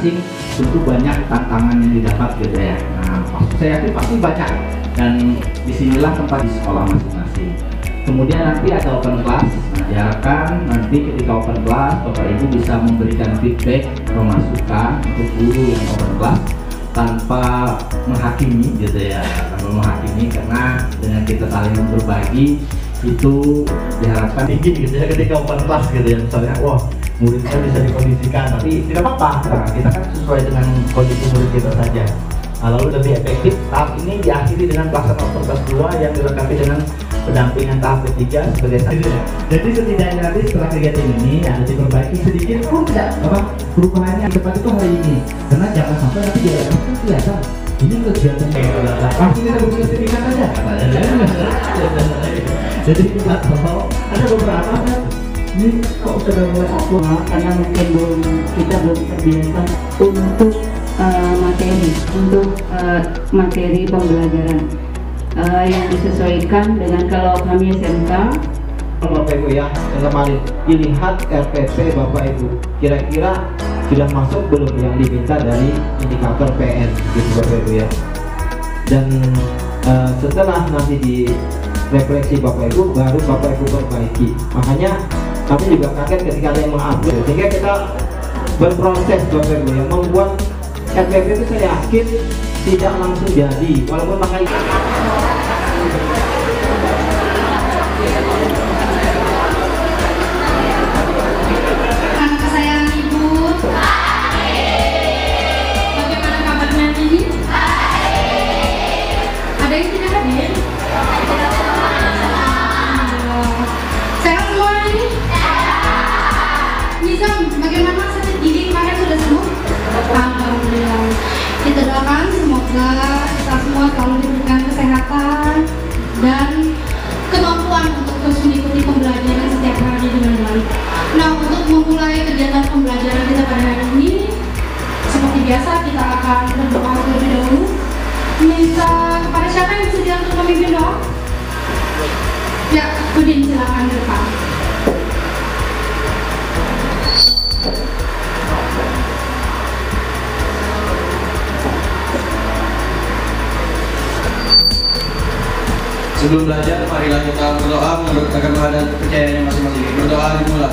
masing-masing tentu banyak tantangan yang didapat gitu ya. Nah, saya yakin pasti banyak, dan disinilah tempat di sekolah masing-masing. Kemudian nanti ada open class. Nah, diharapkan nanti ketika open class Bapak Ibu bisa memberikan feedback atau masukan untuk guru yang open class tanpa menghakimi gitu ya, tanpa menghakimi, karena dengan kita saling berbagi itu diharapkan tinggi gitu ya ketika open class gitu ya. Misalnya wah, muridnya bisa dikondisikan, tapi tidak apa-apa, nah, kita kan sesuai dengan kondisi murid kita saja. Nah, lalu lebih efektif tahap ini diakhiri dengan pelaksanaan open class 2 yang dilengkapi dengan pendampingan tahap ketiga sebagai saksi. Jadi setidaknya nanti setelah kegiatan ini ada diperbaiki sedikit pun tidak apa perubahannya ke depan itu hari ini, karena jangan sampai nanti dia kelihatan ini kegiatan pasti kita bersertifikat aja. Jadi kita tahu ada beberapa kan ini kok sudah mulai aktif karena mungkin kita belum terbiasa untuk materi pembelajaran yang disesuaikan dengan kalau kami SMK. Bapak Ibu ya, yang kemarin dilihat RPP Bapak Ibu kira-kira sudah masuk belum yang diminta dari indikator PN gitu Bapak Ibu ya. Dan setelah nanti di refleksi Bapak Ibu baru Bapak Ibu perbaiki. Makanya kami juga kaget ketika ada yang mengupload, sehingga kita berproses Bapak Ibu yang membuat RPP itu saya yakin tidak langsung jadi, walaupun makanya anak kesayangan Ibu. Bagaimana kabarnya ini? Ada yang tidak hadir? Sehat semua ini? Nizam, bagaimana sakit gigi kemarin sudah sembuh? Alhamdulillah. Kita doakan semoga kita semua selalu diberikan kesehatan dan kemampuan untuk terus mengikuti pembelajaran setiap hari dengan baik. Nah, untuk memulai kegiatan pembelajaran kita pada hari ini, seperti biasa kita akan berdoa terlebih dahulu. Minta kepada siapa yang bersedia untuk memimpin doa? Ya, Udin silakan ke depan. Sebelum belajar, marilah kita berdoa menurut agama dan kepercayaannya masing-masing. Berdoa dimulai.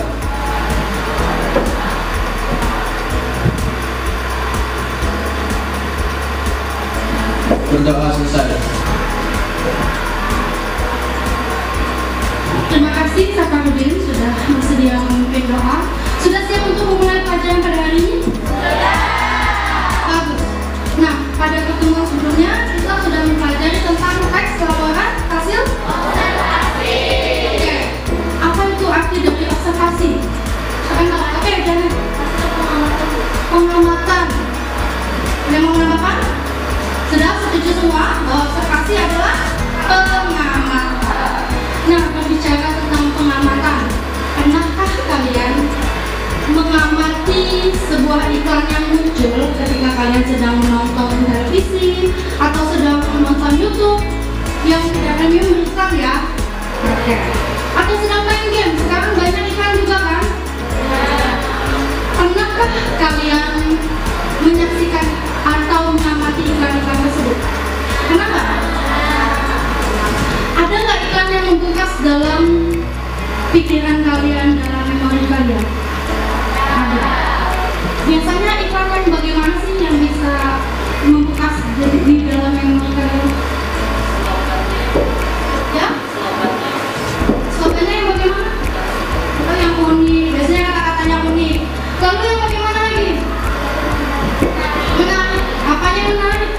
Berdoa selesai. Terima kasih Saparudin sudah bersedia memimpin doa. Sudah siap untuk memulai pelajaran pada hari ini? Sudah. Bagus. Nah, pada pertemuan sebelumnya kita sudah mempelajari tentang teks laporan hasil observasi. Oke. Apa itu arti dari observasi? Siapa yang tahu? Oke, jangan. Pengamatan. Yang mau menambahkan? Sudah setuju semua bahwa observasi adalah pengamatan. Nah, berbicara tentang pengamatan, pernahkah kalian mengamati sebuah iklan yang muncul ketika kalian sedang menonton televisi atau sedang menonton YouTube yang tidak premium iklan ya? Oke. Atau sedang main game, sekarang banyak iklan juga kan? Pernahkah kalian menyaksikan atau mengamati iklan-iklan tersebut? Kenapa? Ada nggak iklan yang membekas dalam pikiran kalian, dalam memori kalian? Ada. Biasanya iklan yang bagaimana sih yang bisa membekas di dalam memori kalian? Ya? Slogannya yang bagaimana? Oh, yang unik. Biasanya kata-katanya unik. Lalu yang bagaimana lagi? Menarik. Apanya yang menarik?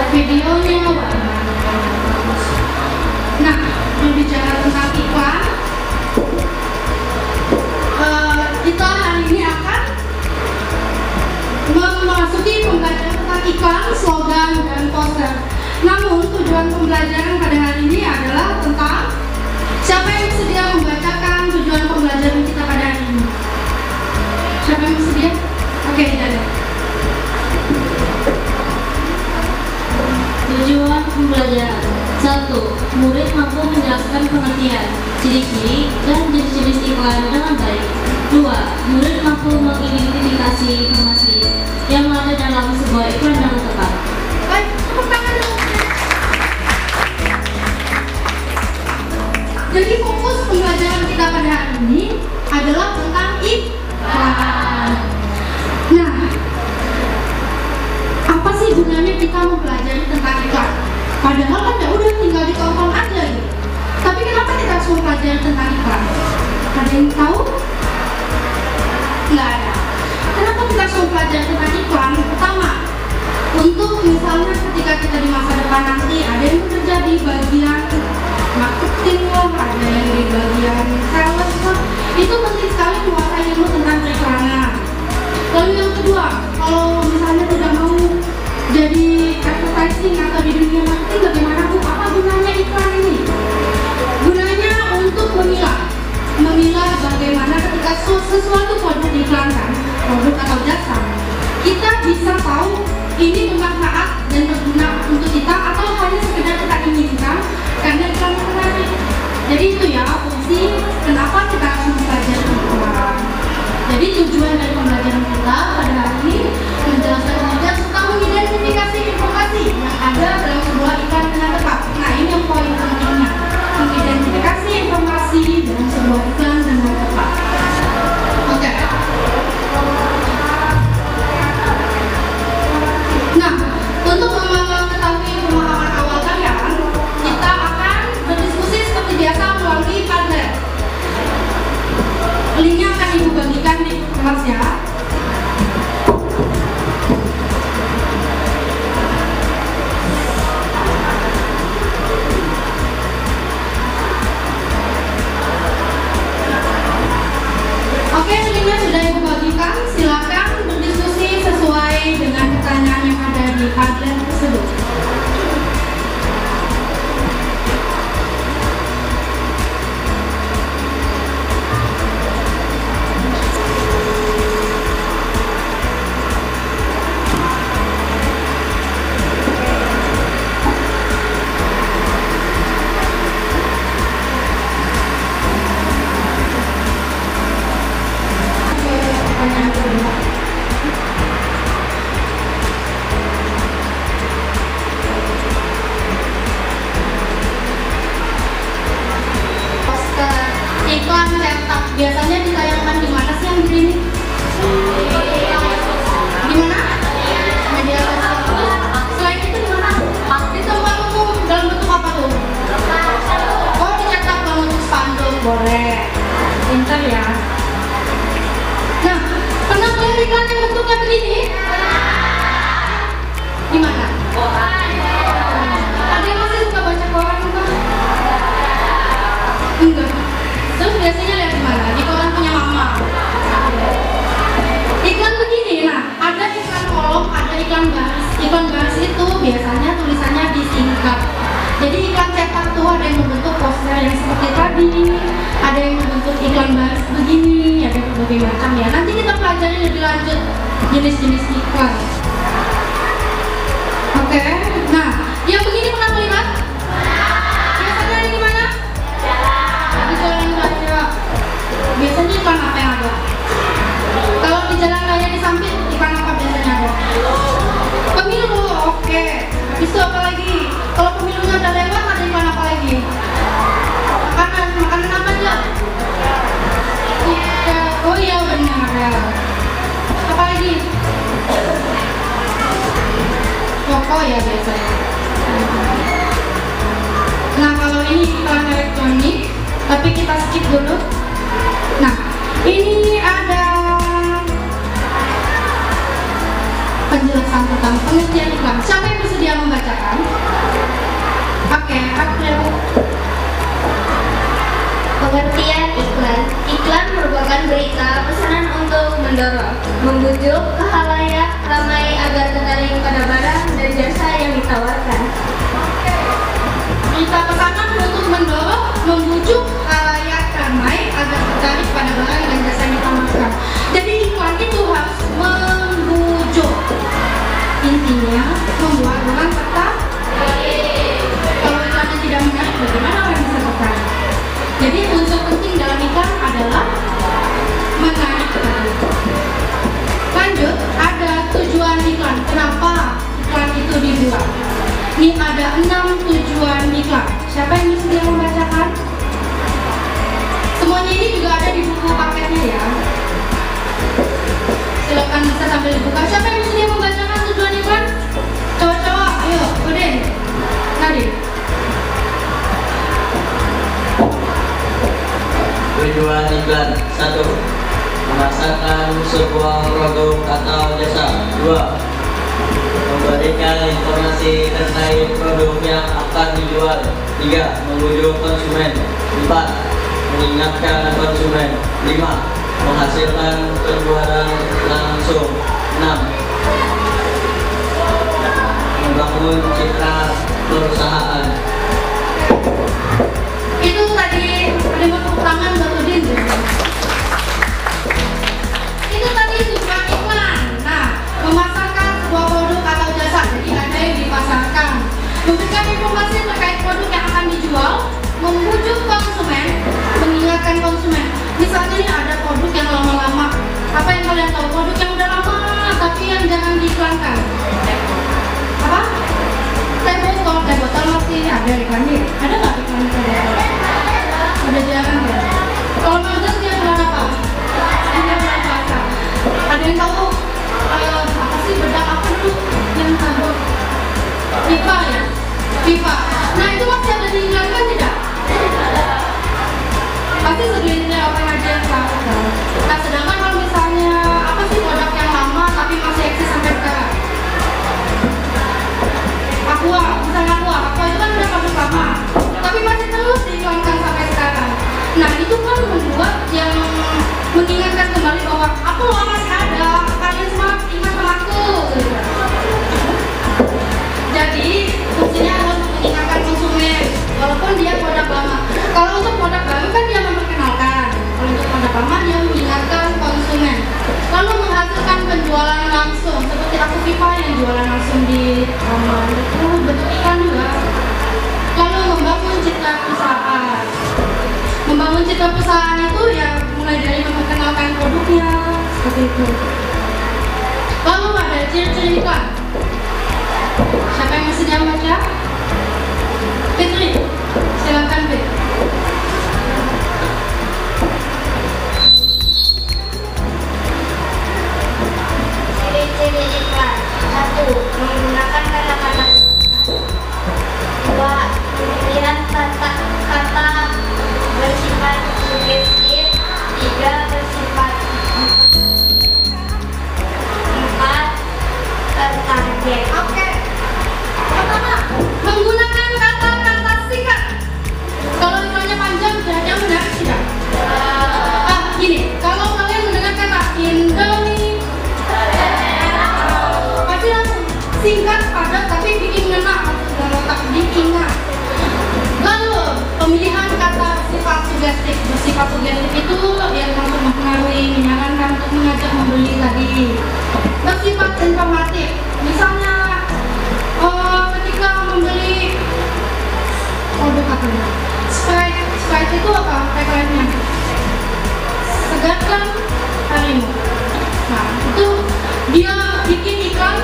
Videonya. Nah, berbicara tentang iklan, kita hari ini akan memasuki pembelajaran tentang iklan, slogan, dan poster. Namun, tujuan pembelajaran pada hari ini adalah tentang siapa yang bersedia membacakan tujuan pembelajaran kita pada hari ini. Siapa yang bersedia? Oke, ada. Tujuan pembelajaran 1. Murid mampu menjelaskan pengertian, ciri-ciri, dan jenis-jenis iklan dengan baik. 2. Murid mampu mengidentifikasi informasi sebuah iklan dengan tepat. Baik, tepuk tangan dulu. Jadi fokus pembelajaran kita pada hari ini adalah tentang iklan. Nah, apa sih gunanya kita mempelajari tentang iklan? Padahal kan ya udah tinggal ditonton aja gitu. Tapi kenapa kita harus mempelajari tentang iklan? Ada yang tahu? Nggak ada. Kenapa kita harus mempelajari tentang iklan? Pertama, untuk misalnya ketika kita di masa depan nanti ada yang bekerja di bagian marketing lah, ada yang di bagian sales lah, itu penting sekali menguasai ilmu tentang periklanan. Lalu yang kedua, kalau misalnya tidak mau jadi advertising atau di dunia marketing, bagaimana Bu? Apa gunanya iklan ini? Gunanya untuk memilah bagaimana ketika sesuatu produk diiklankan, produk atau jasa, kita bisa tahu ini bermanfaat dan berguna untuk kita atau hanya sekedar kita inginkan karena iklan menarik. Jadi itu ya fungsi kenapa kita harus mempelajari iklan. Jadi tujuan dari pembelajaran kita pada hari ini menjelaskan kemudian serta mengidentifikasi informasi yang ada dalam sebuah iklan dengan tepat. Nah ini yang poin pentingnya, mengidentifikasi informasi dalam sebuah iklan dengan tepat. Oke. Nah, untuk mengetahui pemahaman awal kalian, kita akan berdiskusi seperti biasa melalui Padlet. Linknya akan ibu bagikan di kelas ya. Oke, linknya sudah ibu bagikan. Silakan berdiskusi sesuai dengan pertanyaan yang ada di Padlet tersebut. Pertanyaan kedua. Poster iklan cetak biasanya ditayangkan di mana sih yang begini? Di mana? Media sosial. Selain itu di mana? Di tempat umum dalam bentuk apa tuh? Oh, dicetak dalam bentuk spanduk, boleh. Pintar ya. Nah, pernah melihat iklan yang bentuknya begini? Di mana? Ada yang masih suka baca koran bukan? Enggak. Terus biasanya lihat di mana? Di koran punya mama. Iklan begini, nah ada iklan kolom, ada iklan baris. Iklan baris itu biasanya tulisannya disingkat. Jadi iklan cetak tuh ada yang membentuk poster yang seperti tadi, ada yang membentuk iklan baris begini, ada berbagai macam ya. Nanti kita pelajari lebih lanjut jenis-jenis iklan. Oke, nah yang begini pernah melihat? Biasanya ada di mana? Di jalan raya. Biasanya iklan apa yang ada? Kalau di jalan raya di samping iklan apa biasanya ada? Pemilu, oke. Habis itu apa lagi? Kalau pemilunya udah lewat ada iklan apa lagi? Makanan apa aja? Oh iya benar ya. Apa lagi? Rokok ya biasanya. Nah kalau ini iklan elektronik, tapi kita skip dulu. Nah ini ada penjelasan tentang pengertian iklan. Siapa yang bersedia membacakan? Oke, April. Pengertian iklan. Iklan merupakan berita pesanan untuk mendorong, membujuk khalayak ramai agar tertarik pada barang dan jasa yang ditawarkan. Berita pesanan untuk mendorong, membujuk khalayak ramai agar tertarik pada barang dan jasa yang ditawarkan. Jadi iklan itu harus membujuk. Intinya membuat orang tertarik. Kalau iklannya tidak menarik, bagaimana orang bisa tertarik? Jadi unsur penting dalam iklan adalah menarik tertarik. Lanjut, ada tujuan iklan. Kenapa kedua. Ini ada 6 tujuan iklan. Siapa yang bersedia membacakan? Semuanya ini juga ada di buku paketnya ya. Silakan bisa sambil dibuka. Siapa yang bersedia membacakan tujuan iklan? Cowok-cowok, ayo, Udin, Nadine. Tujuan iklan 1. Memasarkan sebuah produk atau jasa. 2. Memberikan informasi terkait produk yang akan dijual. 3. Membujuk konsumen. 4. Mengingatkan konsumen. 5. Menghasilkan penjualan langsung. 6. Membangun citra perusahaan. Itu tadi ada tepuk tangan buat Udin. Itu tadi tujuan iklan. Nah, memasarkan sebuah produk atau jasa, jadi ada yang dipasarkan. Memberikan informasi terkait produk yang akan dijual, membujuk konsumen, mengingatkan konsumen. Misalnya nih ada produk yang lama-lama. Apa yang kalian tahu? Produk yang udah lama tapi yang jangan diiklankan. Apa? Teh botol masih ada iklannya. Ada nggak iklan teh botol? Udah jarang ya. Kalau majas dia bulan apa? Dia bulan puasa. Ada yang tahu apa sih bedak apa dulu yang sabun? Pipa ya? Pipa. Nah itu masih ada diiklankan tidak? Pasti segelintir apa aja yang tahu. Nah sedangkan kalau misalnya apa sih produk yang lama tapi masih eksis sampai sekarang? Aqua, misalnya Aqua itu kan udah produk lama, tapi masih terus diiklankan sampai sekarang. Nah itu kan membuat yang mengingatkan kembali bahwa aku loh masih ada, kalian semua ingat sama aku. Jadi fungsinya adalah untuk mengingatkan konsumen, walaupun dia produk lama. Kalau untuk produk baru kan dia memperkenalkan, kalau untuk produk lama dia mengingatkan konsumen. Lalu menghasilkan penjualan langsung, seperti aku Pipa yang jualan langsung di bentuk iklan juga. Lalu membangun citra perusahaan. Membangun citra perusahaan itu ya mulai dari memperkenalkan produknya, seperti itu. Lalu ada ciri-ciri iklan. Siapa yang bersedia membaca? Fitri, silakan Fit. Ciri-ciri iklan. 1. Menggunakan kata-kata. 2. Pemilihan kata-kata bersifat sugestif. 3. Bersifat 4. Tertarget. Oke. Pertama, menggunakan kata-kata singkat. Kalau iklannya panjang, kira-kira menarik tidak? Gini, kalau kalian mendengar kata Indomie, pasti langsung singkat, padat, tapi bikin ngena, otak diingat. Lalu, pemilihan kata sifat sugestif. Bersifat sugestif itu yang langsung mempengaruhi, menyarankan untuk mengajak membeli tadi. Bersifat informatif, misalnya ketika membeli produk apa ya? Sprite itu apa? Tagline-nya segarkan harimu. Nah itu dia bikin iklan,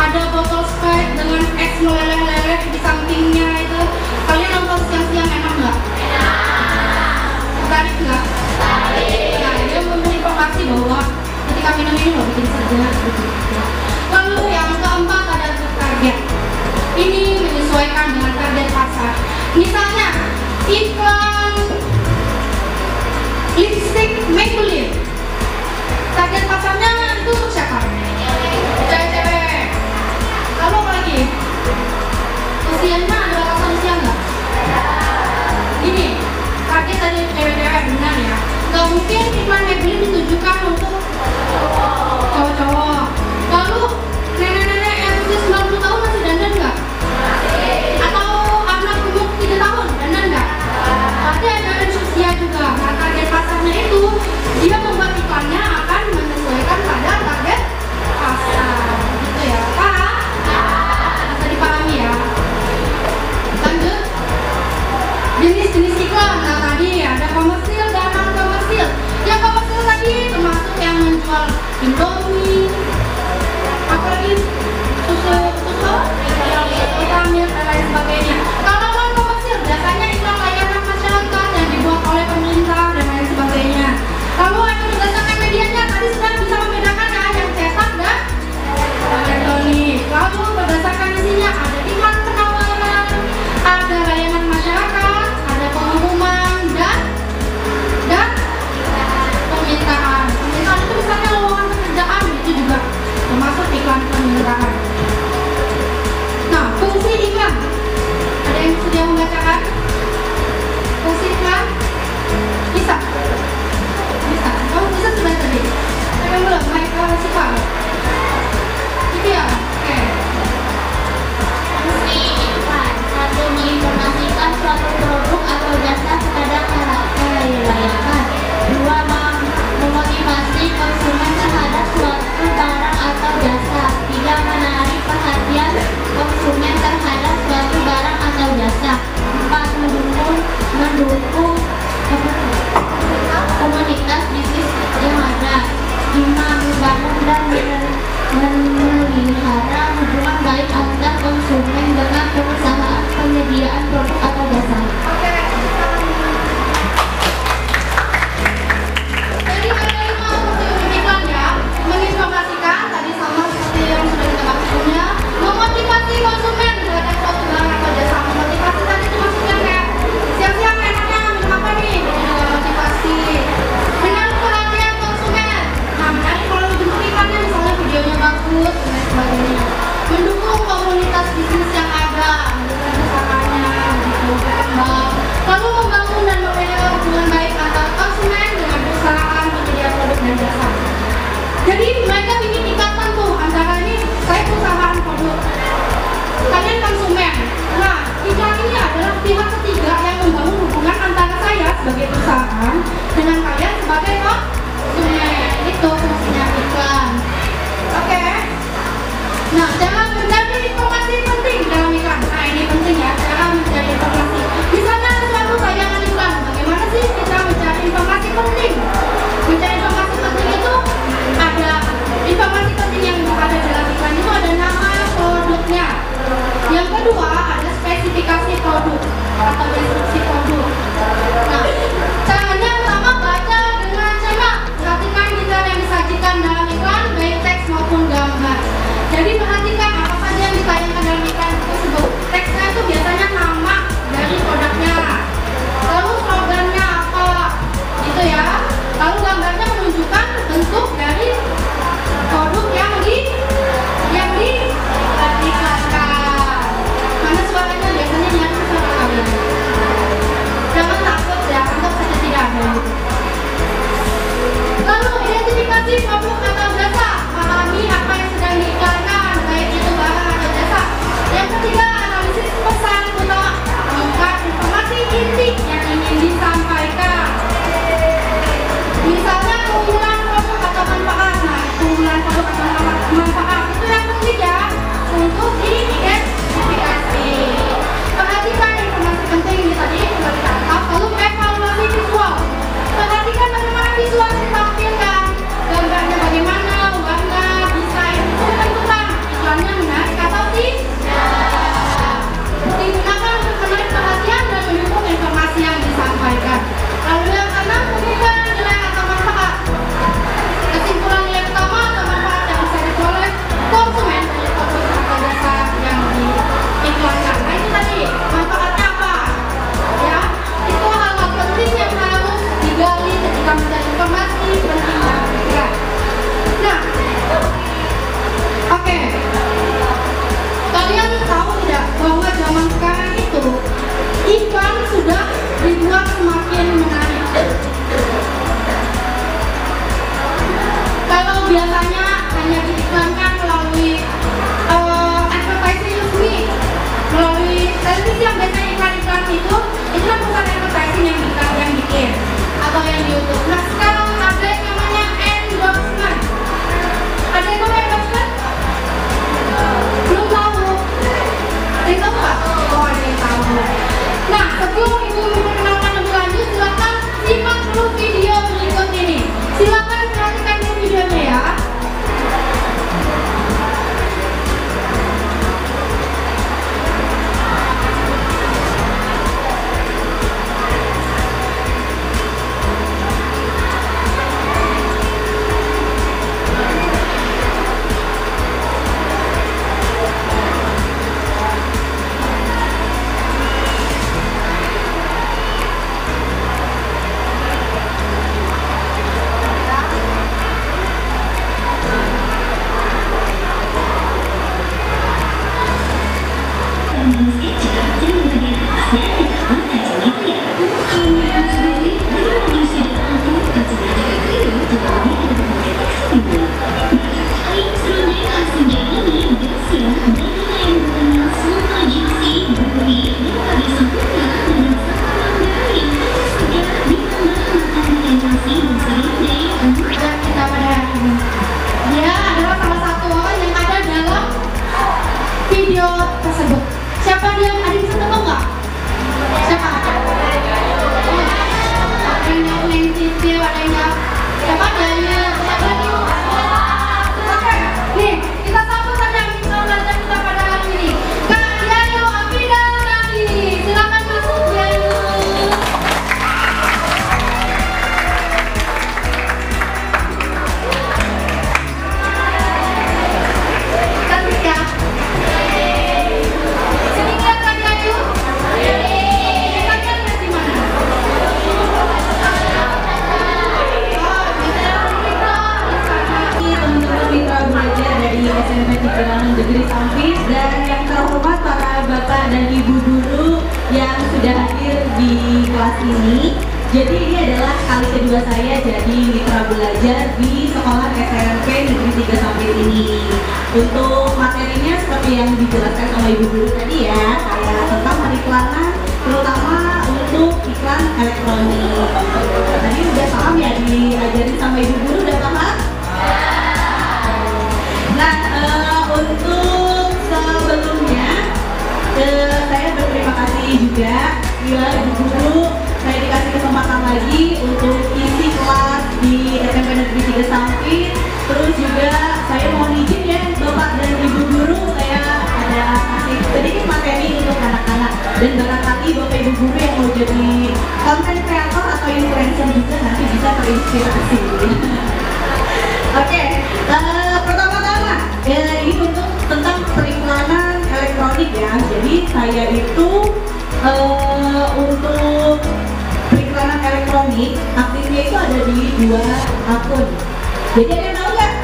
ada botol Sprite dengan es meleleh-leleh di sampingnya itu. Kalian nonton siang-siang enak nggak? Tertarik nggak? Nah dia memberi informasi bahwa ketika minum ini loh bikin segar gitu. Lalu yang keempat ada target. Ini menyesuaikan dengan target pasar. Misalnya iklan lipstick Maybelline. Target pasarnya itu untuk siapa? Cewek-cewek. Lalu apa lagi? Usianya ada batasan usia nggak? Gini, target dari cewek-cewek benar ya. Nggak mungkin iklan Maybelline ditujukan untuk cowok-cowok. Lalu bagus dan sebagainya. Mendukung komunitas bisnis yang ada, mendukung usahanya, gitu, berkembang. Lalu membangun dan memelihara hubungan baik antara konsumen dengan perusahaan penyedia produk dan jasa. Jadi mereka bikin ikatan tuh antara ini saya perusahaan produk, kalian konsumen. Nah, iklan ini adalah pihak ketiga yang membangun hubungan antara saya sebagai perusahaan dengan kalian sebagai konsumen. Itu fungsinya iklan. Oke. Nah, cara mencari informasi penting dalam iklan. Nah, ini penting ya, cara mencari informasi. Misalnya ada suatu tayangan iklan, bagaimana sih kita mencari informasi penting? Mencari informasi penting itu ada informasi penting yang ada dalam iklan itu ada nama produknya. Yang kedua ada spesifikasi produk atau deskripsi produk. Nah, caranya pertama baca dengan cermat. Perhatikan detail yang disajikan dalam iklan baik teks maupun gambar. Jadi perhatikan apa saja yang ditayangkan dalam iklan tersebut. Teksnya itu biasanya nama dari produknya, lalu slogannya apa, gitu ya. Lalu gambarnya menunjukkan bentuk dari produk yang diiklankan. Mana suaranya biasanya nyatu sama kalian. Negeri Sampit, dan yang terhormat para bapak dan ibu guru yang sudah hadir di kelas ini. Jadi ini adalah kali kedua saya jadi mitra belajar di sekolah SMP Negeri 3 Sampit ini. Untuk materinya seperti yang dijelaskan sama ibu guru tadi ya, kayak tentang periklanan, terutama untuk iklan elektronik. Tadi udah paham ya, diajarin sama ibu guru, udah paham? Nah, untuk sebelumnya saya berterima kasih juga bila ibu guru saya dikasih kesempatan lagi untuk isi kelas di SMP Negeri 3 Sampit. Terus juga saya mohon izin ya bapak dan ibu guru, saya ada kasih sedikit materi untuk anak-anak, dan barangkali bapak ibu guru yang mau jadi konten kreator atau influencer juga nanti bisa terinspirasi. Oke, pertama-tama ini untuk tentang periklanan elektronik ya. Jadi saya itu untuk periklanan elektronik aktifnya itu ada di 2 akun. Jadi ada yang tahu nggak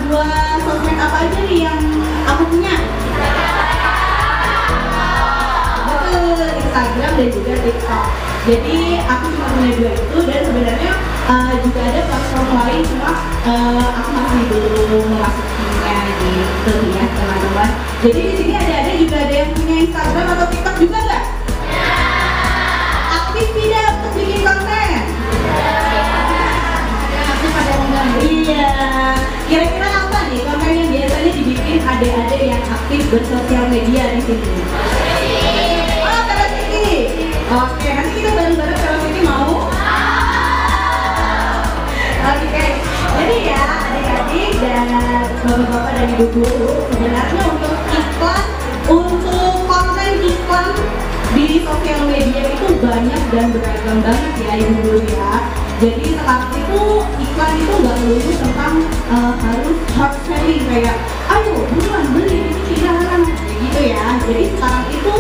2 sosmed apa aja nih yang aku punya? Betul, Instagram dan juga TikTok. Jadi aku cuma punya 2 itu, dan sebenarnya juga ada platform lain, cuma aku masih belum memasukinya gitu ya teman-teman. Jadi di sini ada juga ada yang punya Instagram atau TikTok juga nggak? Aktif tidak untuk bikin konten? Aktif pada undang. Iya. Kira-kira apa nih konten yang biasanya dibikin adik-adik yang aktif bersosial media di sini? Oh, Velocity. Oke, nanti kita bareng-bareng Velocity mau? Oke, jadi ya adik-adik dan bapak-bapak dan ibu guru, sebenarnya untuk iklan, untuk konten iklan di sosial media itu banyak dan beragam banget ya ibu guru ya. Jadi sekarang itu iklan itu nggak melulu tentang harus hard selling kayak ayo buruan beli ini jangan kayak gitu ya. Jadi sekarang itu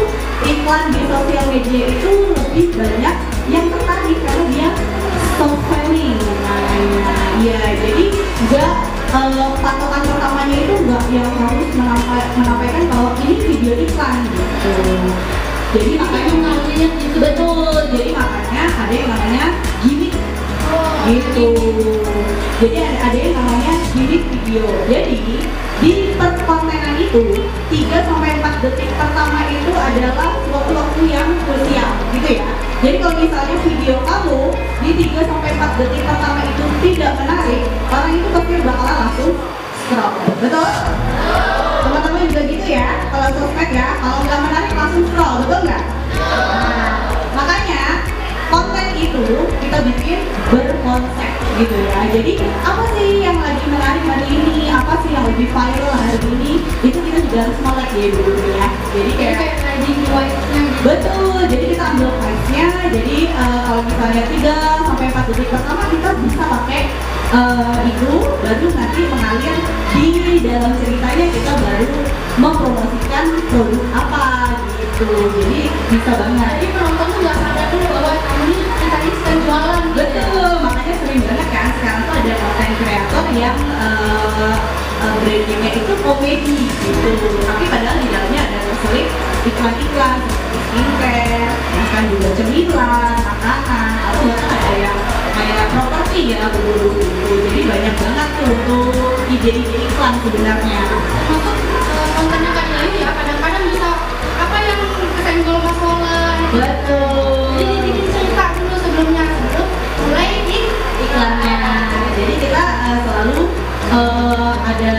iklan di sosial media itu lebih banyak yang tertarik karena dia soft selling namanya. Iya, jadi nggak patokan pertamanya itu nggak yang harus menampilkan kalau ini video iklan gitu. Jadi makanya namanya gitu. Betul. Jadi makanya ada yang namanya gimmick gitu. Jadi ada yang namanya gimmick video. Jadi di perkontenan itu 3-4 detik pertama itu adalah waktu-waktu yang krusial gitu ya. Jadi kalau misalnya video kamu di 3-4 detik pertama itu tidak menarik, orang itu pasti bakalan langsung scroll. Betul? Teman-teman juga gitu ya, kalau sosmed ya, kalau nggak menarik langsung scroll, betul nggak? Nah, makanya konten itu kita bikin berkonsep gitu ya. Jadi apa sih yang lagi menarik hari ini, apa sih yang lebih viral hari ini, itu kita juga harus melek ya ibu ya. Jadi kayak di vibes-nya. Betul, jadi kita ambil vibes-nya. Jadi kalau misalnya 3-4 detik pertama kita bisa pakai itu, baru nanti mengalir di dalam ceritanya kita baru mempromosikan produk apa gitu. Jadi bisa banget. Jadi penonton tuh nggak sadar dulu bahwa ini kita ini sedang jualan. Betul, makanya sering banget kan sekarang tuh ada konten kreator yang brandingnya itu komedi gitu. Tapi padahal di dalamnya ada terselip iklan-iklan seperti skincare, bahkan juga cemilan, makanan, atau bahkan ada yang kayak properti ya gitu. Jadi banyak banget tuh untuk ide-ide iklan sebenarnya. Masuk kontennya kan ini ya, kadang-kadang bisa apa yang kesenggol masalah. Betul. Jadi bikin cerita dulu sebelum mulai iklannya. Jadi kita selalu ada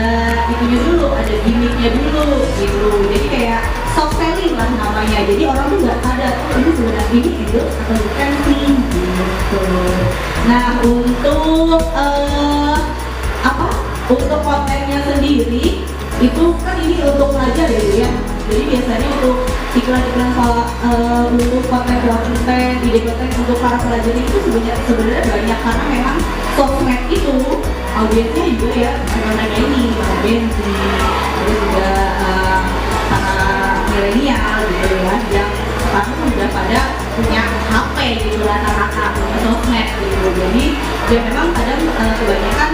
itunya dulu, ada gimmicknya dulu gitu. Jadi kayak soft selling lah namanya. Jadi orang tuh nggak sadar ini sebenarnya ini itu atau bukan sih gitu. Nah untuk apa? Untuk kontennya sendiri itu kan ini untuk pelajar ya. Jadi biasanya untuk iklan-iklan untuk konten ide-konten untuk para pelajar itu sebenarnya banyak karena memang sosmed itu audiensnya juga ya karena ini bensin, terus juga para milenial gitu ya yang sekarang udah pada punya HP gitu rata-rata punya sosmed gitu. Jadi ya memang kadang kebanyakan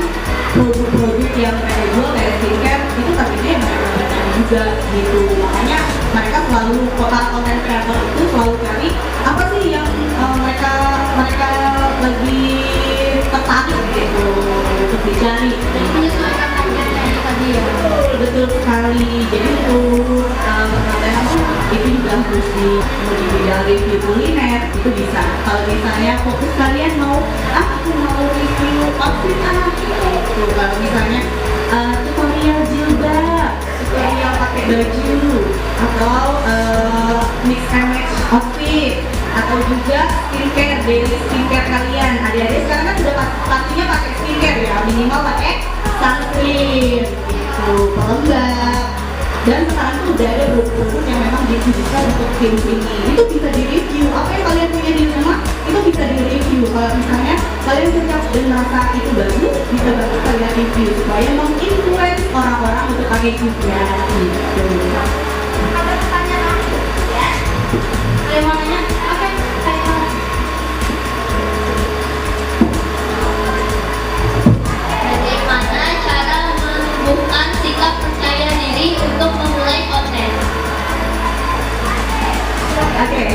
produk-produk yang mereka jual kayak skincare itu targetnya yang mereka juga gitu. Makanya mereka selalu, para content creator itu selalu cari apa sih yang mereka lagi tertarik gitu untuk dicari. Jadi menyesuaikan targetnya itu tadi ya. Betul sekali. Jadi untuk perkontenan itu juga harus di bidang review kuliner itu bisa. Kalau misalnya fokus kalian mau aku mau review outfit gitu. Kalau misalnya tutorial jilbab, tutorial pakai baju, atau mix and match outfit, atau juga skincare, daily skincare kalian. Adik-adik sekarang kan sudah pastinya pakai skincare ya, minimal pakai sunscreen gitu, pelembab. Dan sekarang tuh udah ada produk-produk yang memang ditujukan untuk tim ini. Itu bisa di-review. Apa yang kalian punya di rumah itu bisa di-review. Kalau misalnya kalian suka dan merasa itu bagus, bisa banget kalian review supaya menginfluence orang-orang untuk pakai juga gitu. Ada pertanyaan ya? Ada yang mau nanya? Oke, saya Bagaimana cara menumbuhkan sikap percaya diri untuk memulai konten? Oke,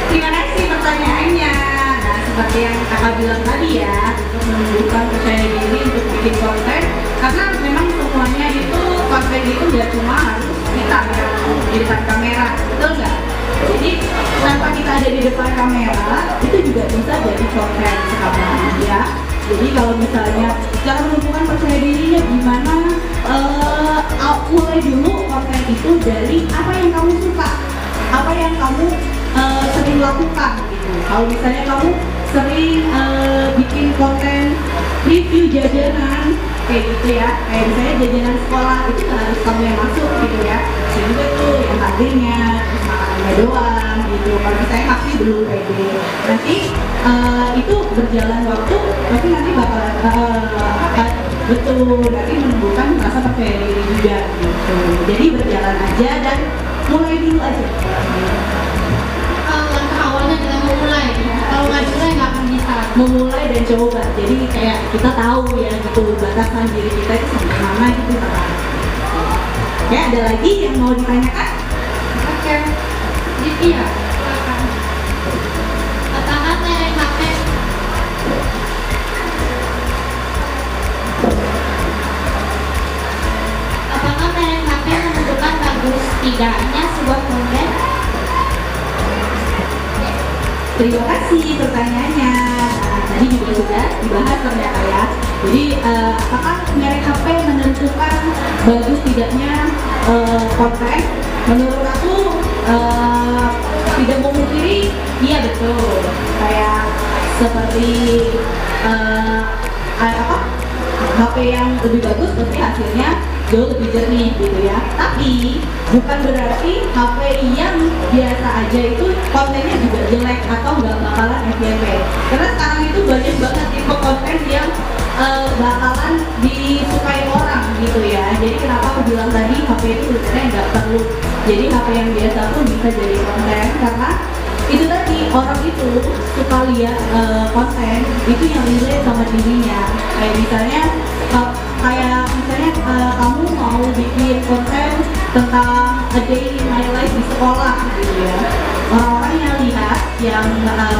terima kasih pertanyaannya. Nah, seperti yang kakak bilang tadi ya, untuk menunjukkan percaya diri untuk bikin konten, karena memang semuanya itu konten itu nggak cuma harus kita ya, di depan kamera, betul nggak? Jadi tanpa kita ada di depan kamera, itu juga bisa jadi konten sekarang ya. Jadi kalau misalnya cara menumbuhkan percaya dirinya gimana, mulai dulu konten itu dari apa yang kamu suka, apa yang kamu sering lakukan gitu. Kalau misalnya kamu sering bikin konten review jajanan kayak gitu ya, kayak misalnya jajanan sekolah, itu kan harus kamu yang masuk gitu ya. Sehingga tuh yang hadirnya, terus makanannya doang gitu. Kalau misalnya masih belum pede, nanti itu berjalan waktu, tapi nanti bakal betul, nanti menumbuhkan rasa percaya diri juga gitu. Jadi berjalan aja dan mulai dulu aja. langkah awalnya adalah memulai. Kalau nggak mulai nggak akan bisa. Memulai dan coba, jadi kayak kita tahu ya gitu batasan diri kita itu sampai mana gitu. Ya, ada lagi yang mau ditanyakan? Oke, jadi ya. Silakan. Apakah merek HP menentukan bagus tidaknya sebuah konten? Terima kasih pertanyaannya. Nah, tadi juga sudah dibahas ternyata ya. Jadi apakah merek HP menentukan bagus tidaknya konten? Menurut aku tidak memungkiri, iya betul. Kayak seperti HP yang lebih bagus pasti hasilnya jauh lebih jernih gitu ya. Tapi bukan berarti HP yang biasa aja itu kontennya juga jelek atau nggak bakalan FYP. Karena sekarang itu banyak banget tipe konten yang bakalan disukai orang gitu ya. Jadi kenapa aku bilang tadi HP itu sebenarnya nggak perlu jadi HP yang biasa pun bisa jadi konten, karena itu tadi orang itu suka lihat konten itu yang relate sama dirinya. Kayak misalnya kamu mau bikin konten tentang a day in my life di sekolah gitu ya. Orang-orang yang lihat yang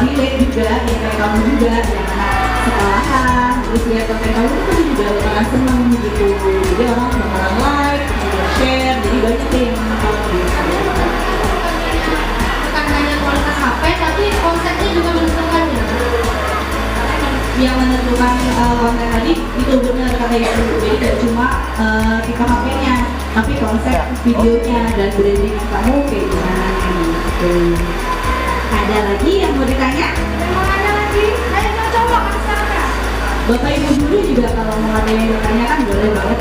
relate juga, yang kayak kamu juga, yang anak sekolahan, terus lihat konten kamu itu juga bakalan seneng gitu. Jadi orang bakalan like, share, jadi banyak deh yang nonton gitu. Bukan hanya kualitas HP, tapi konsepnya juga menentukan ya. Yang menentukan konten tadi itu benar kata Ibu. Jadi tidak cuma tipe HP-nya, tapi konsep videonya dan branding kamu kayak gimana gitu. Ada lagi yang mau ditanya? Mau ada lagi? Ayo kita coba kan sekarang ya. Bapak Ibu dulu juga kalau mau ada yang bertanya kan boleh banget.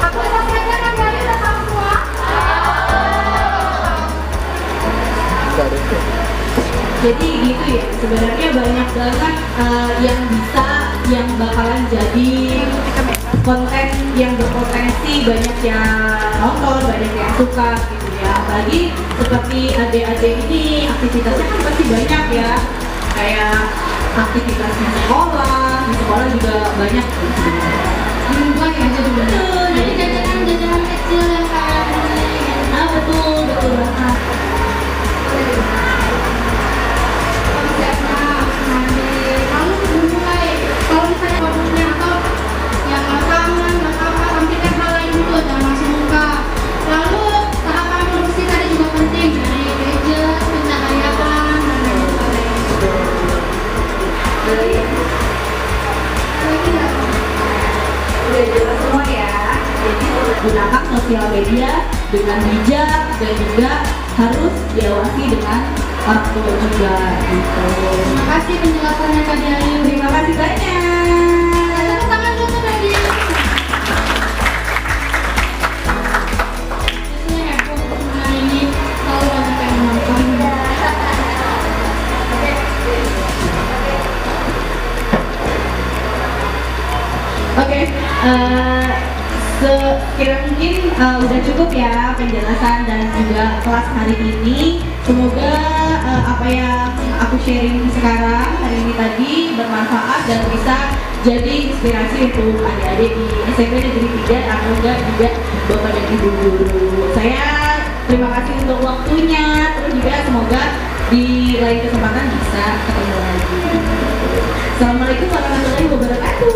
Aplikasinya kan dari udah tahu semua. Jadi gitu ya, sebenarnya banyak banget yang bakalan jadi konten yang berpotensi, banyak yang nonton, banyak yang suka gitu ya. Apalagi seperti adik-adik ini aktivitasnya kan pasti banyak ya, kayak aktivitasnya sekolah, di sekolah juga banyak Dimulai aja dulu. betul Jadi jajanan kecil yang kayak betul banget. konsepnya menarik. Lalu dimulai. Kalau misalnya produknya atau yang rekaman, tampilkan hal lain dulu, jangan langsung buka. Lalu tahapan produksi tadi juga penting, dari gadget, pencahayaan, dan lain sebagainya. Lagi nggak? Udah jelas semua ya. Jadi gunakan sosial media dengan bijak dan juga harus diawasi dengan orang tua juga gitu. Terima kasih penjelasannya Kak Diayu. Terima kasih banyak. Tepuk tangan dulu Kak Diayu. Biasanya heboh hari ini selalu banyak yang menonton. Oke, sekira mungkin udah cukup ya penjelasan dan juga kelas hari ini. Semoga apa yang aku sharing sekarang hari ini tadi bermanfaat dan bisa jadi inspirasi untuk adik-adik di SMP Negeri 3 atau enggak juga Bapak dan Ibu guru. Saya terima kasih untuk waktunya, terus juga semoga di lain kesempatan bisa ketemu lagi. Assalamualaikum warahmatullahi wabarakatuh.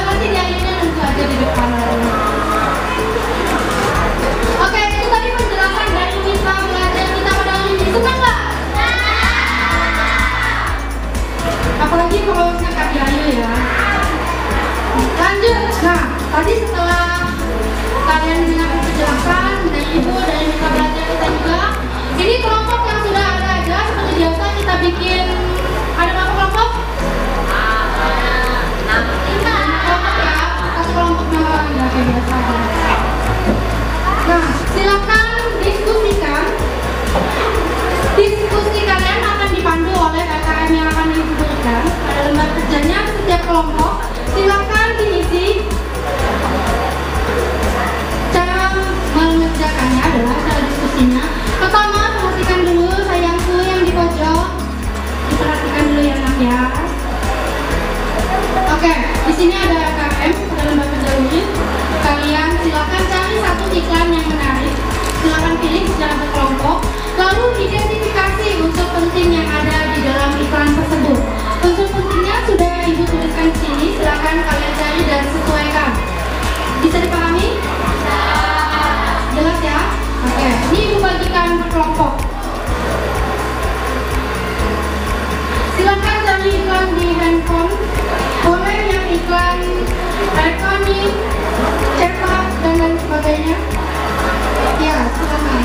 Nanti Diayunya nunggu aja di depan. Oke, itu tadi penjelasan dari mitra belajar kita pada hari ini. Suka nggak? Apalagi kalau Kak Diayu ya. Lanjut. Nah, tadi setelah kalian dengar penjelasan dari Ibu, dari mitra belajar kita juga, ini kelompok yang sudah ada aja seperti biasa kita bikin. Ada berapa kelompok? Kelompok ya, satu kelompok nama Anda kayak biasa aja. Nah, silakan diskusikan. Diskusi kalian akan dipandu oleh KKM yang akan Ibu berikan. Ada lembar kerjanya setiap kelompok. Silakan diisi. Cara mengerjakannya adalah cara diskusinya. Pertama, perhatikan dulu sayangku yang di pojok. Diperhatikan dulu ya nak ya. Oke, di sini ada KKM, ada lembar kerja lurik. Kalian silakan cari satu iklan yang menarik. Silakan pilih secara berkelompok. Lalu identifikasi unsur penting yang ada di dalam iklan tersebut. Unsur pentingnya sudah Ibu tuliskan di sini. Silakan kalian cari dan sesuaikan. Bisa dipahami? Jelas ya? Oke, ini Ibu bagikan berkelompok. Silakan cari iklan di handphone. Boleh yang iklan elektronik, cetak, dan lain sebagainya. Ya, silakan.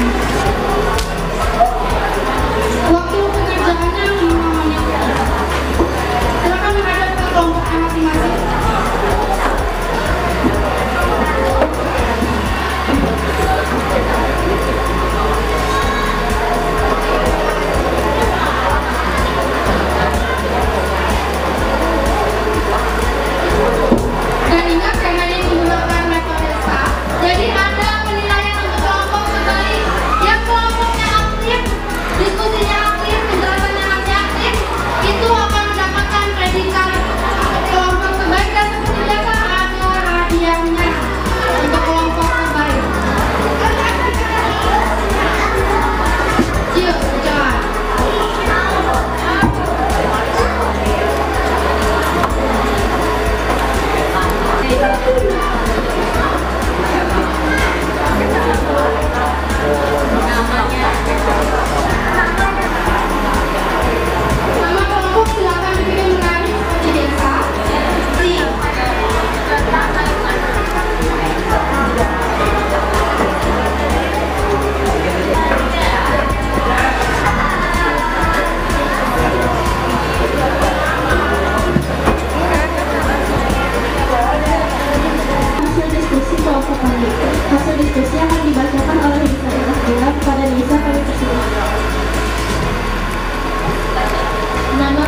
Waktu pengerjaannya 5 menit. Silakan menghadap ke kelompoknya masing-masing. Dan ingat, karena ini menggunakan metode STAR, jadi ada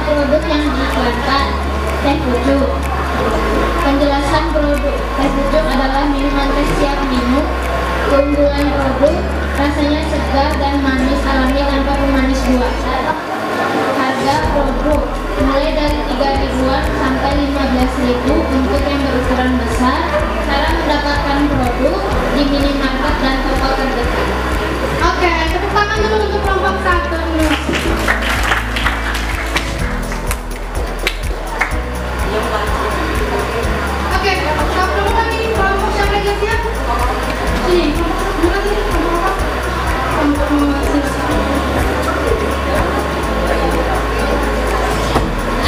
produk yang diiklankan. Teh pucuk. Penjelasan produk teh pucuk adalah minuman teh siap minum. Keunggulan produk, rasanya segar dan manis alami tanpa pemanis buatan. Harga produk mulai dari 3.000-an sampai 15.000 untuk yang berukuran besar. Cara mendapatkan produk di minimarket dan toko terdekat. Oke, tepuk tangan dulu untuk kelompok 1. Oke, sebelum lagi kelompok siapa yang siap? Sini, bukan sini, kelompok apa? Kelompok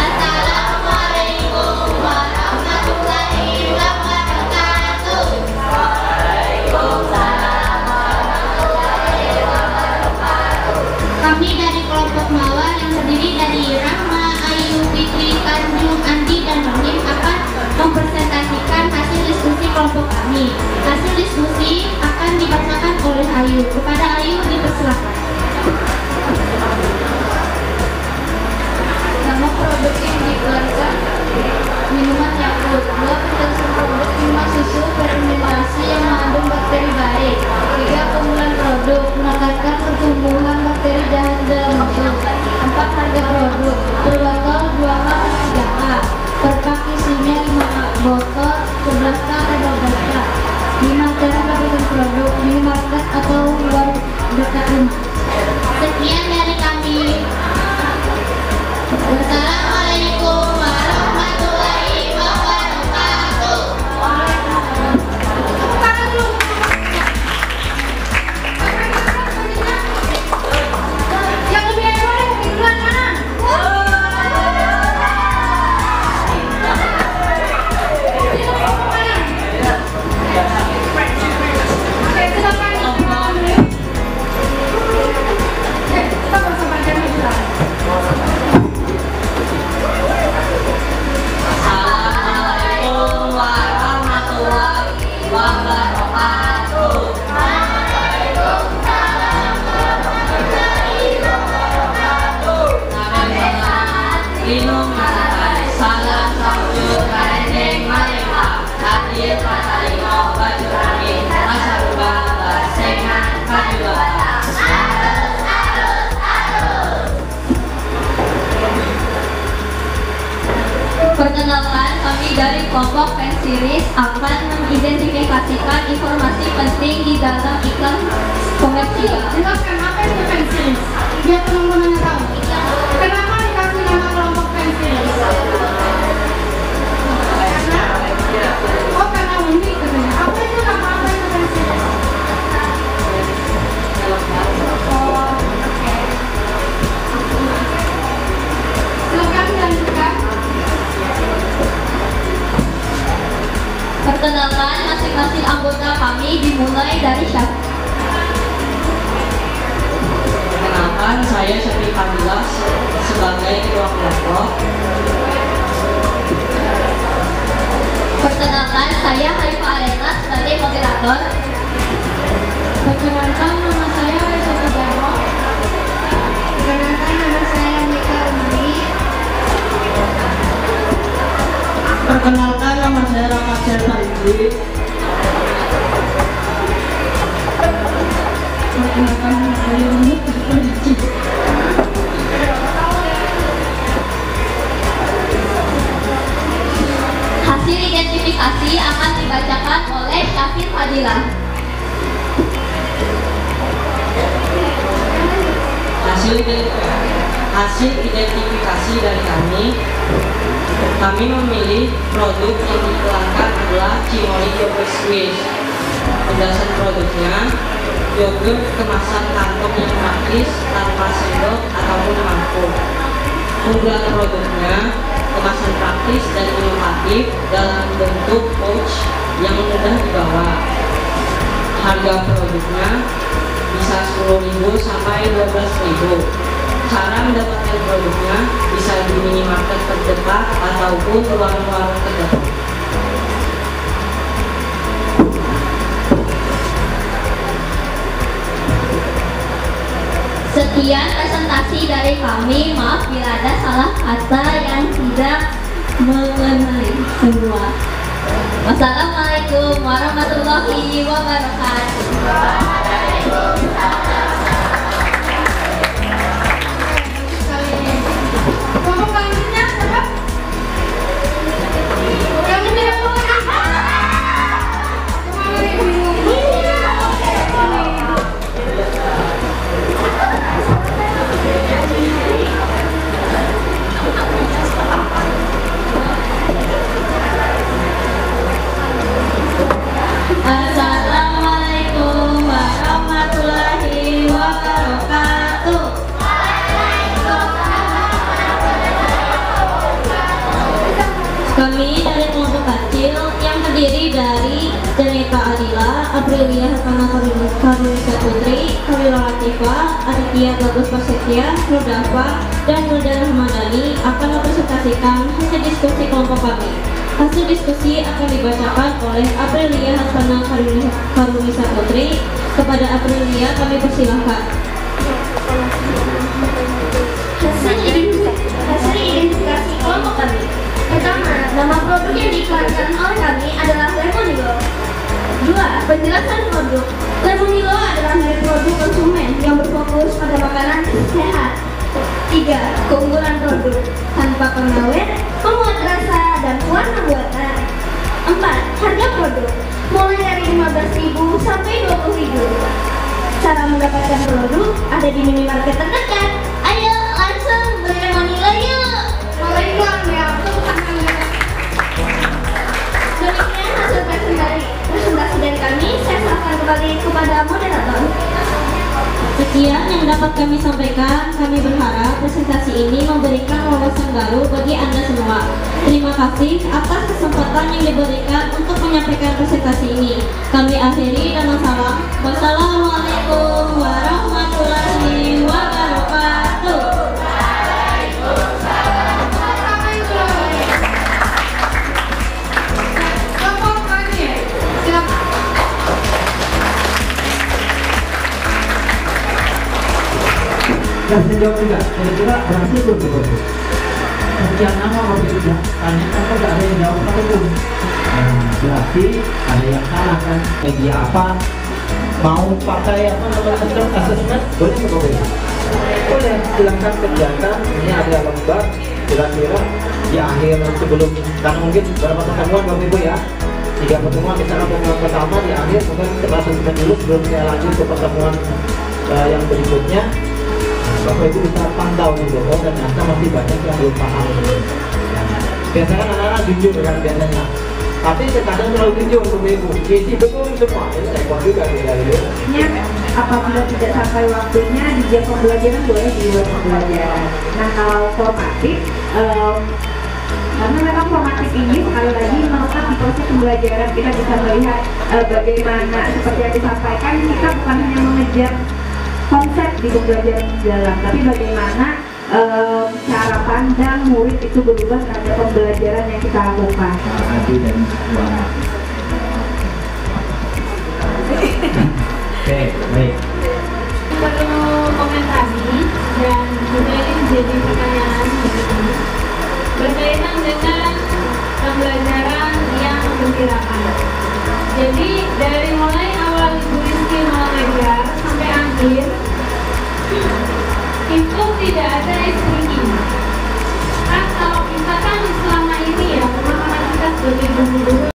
Assalamualaikum warahmatullahi wabarakatuh. Waalaikumsalam warahmatullahi wabarakatuh. Kami dari kelompok Mawar yang terdiri dari Rahma, Ayu, Fitri, Tanjung, Andi, dan Rahim akan mempresentasikan hasil diskusi kelompok kami. Hasil diskusi akan dibacakan oleh Ayu. Kepada Ayu dipersilakan. Nama produk yang dikeluarkan minuman Yakult. 2 penjelasan produk minuman susu fermentasi yang mengandung bakteri baik. 3 keunggulan produk menekankan pertumbuhan bakteri jahat dalam mulut. 4 harga produk per botol 2K per 3K. Per pak isinya 5 botol 11K atau 12K. 5 cara mendapatkan produk minimarket atau warung dekat rumah. Sekian dari kami. Wassalamualaikum warahmatullahi wabarakatuh. yang lebih enak duluan mana? Oke, silakan. Kita bersama dengan kita. Assalamualaikum warahmatullahi wabarakatuh. Waalaikumsalam warahmatullahi wabarakatuh. Minum masakan salam sahur karendeng maleka hadir pasalino baju kami rasa bangga sengan kajuara. Perkenalkan, kami dari kelompok Pen Series akan mengidentifikasikan informasi penting di dalam iklan komersial. Jelaskan apa itu pensil? Biar teman-teman tahu. Kenapa dikasih nama kelompok pensil? Karena unik katanya. Apa itu nama apa itu pensil? Oke. Silakan dilanjutkan. Perkenalkan, masing-masing anggota kami dimulai dari siapa? Perkenalkan, saya Syafiq Fadilah sebagai ketua kelompok. Perkenalkan, saya Harifah Alena sebagai moderator. Perkenalkan, nama saya Reza Pujaro. Perkenalkan, nama saya Mika Umari. Perkenalkan, nama saya Ramadan Fadli. Perkenalkan, nama saya Rumit Perdici. Hasil identifikasi akan dibacakan oleh Syafir Fadilah. Hasil identifikasi dari kami memilih produk yang diiklankan adalah Cimoli Yogurt Swiss. Penjelasan produknya, yogurt kemasan kantong yang praktis tanpa sendok ataupun mangkuk. Keunggulan produknya, kemasan praktis dan inovatif dalam bentuk pouch yang mudah dibawa. Harga produknya bisa 10.000 sampai 12.000. Cara mendapatkan produknya bisa di minimarket terdekat ataupun warung-warung terdekat. Sekian Sekian presentasi dari kami. Maaf bila ada salah kata yang tidak mengenai semua. Wassalamualaikum warahmatullahi wabarakatuh. Kelompok selanjutnya siapa? Yang tidak boleh. Kemana nih bingung? Assalamualaikum warahmatullahi wabarakatuh. Kami dari kelompok kecil yang terdiri dari Janeta Adila, Aprilia Hakana Karunisa Putri, Khalila Latifah, Aditya Bagus Prasetya, Rodafa, dan Nurdan Rahmadani akan mempresentasikan hasil diskusi kelompok kami. Hasil diskusi akan dibacakan oleh Aprilia Hakana Karunisa Putri. Kepada Aprilia kami persilahkan. Hasil identifikasi kelompok kami. Pertama, nama produk yang diiklankan oleh kami adalah Lemonilo. 2. Penjelasan produk. Lemonilo adalah merek produk konsumen yang berfokus pada makanan sehat. 3. Keunggulan produk. Tanpa pengawet, pemuat rasa, dan warna buatan. 4. Harga produk. Mulai dari 15.000 sampai 20.000. Cara mendapatkan produk ada di minimarket terdekat. Ayo langsung beli Lemonilo yuk. Mulai iklan ya. Demikian hasil presentasi dari kami. Saya serahkan kembali kepada moderator. Sekian yang dapat kami sampaikan. Kami berharap presentasi ini memberikan wawasan baru bagi Anda semua. Terima kasih atas kesempatan yang diberikan untuk menyampaikan presentasi ini. Kami akhiri dengan salam. Wassalamualaikum warahmatullahi wabarakatuh. Dan saya jawab juga, kira-kira berhasil belum itu? Sekian nama waktu itu tanya apa gak ada yang jawab apapun. Berarti ada yang salah kan? Media apa? Mau pakai apa namanya assessment? Boleh nggak boleh? Boleh, silakan kerjakan. Ini ada lembar. Kira-kira di akhir sebelum, karena mungkin beberapa pertemuan Bapak Ibu ya. 3 pertemuan, misalnya pertemuan pertama di akhir mungkin kita assessment dulu sebelum saya lanjut ke pertemuan yang berikutnya. Bapak Ibu bisa pantau dulu, oh ternyata masih banyak yang belum paham. Biasanya anak-anak jujur kan biasanya, tapi terkadang terlalu jujur Bapak Ibu. Isi betul semua, ini saya buat juga gitu. Apabila tidak sampai waktunya di jam pembelajaran boleh di luar pembelajaran. Nah kalau formatif, karena memang formatif ini sekali lagi melekat di proses pembelajaran, kita bisa melihat bagaimana seperti yang disampaikan, kita bukan hanya mengejar konsep di pembelajaran dalam, tapi bagaimana cara pandang murid itu berubah terhadap pembelajaran yang kita lakukan. Adil dan keuangan. Oke, baik. Perlu komentari dan juga ini menjadi pertanyaan berkaitan dengan pembelajaran yang memperkirakan. Jadi dari mulai awal Ibu Rizky mengajar sampai akhir itu tidak ada SPI. Atau misalkan selama ini ya pemahaman kita sebagai guru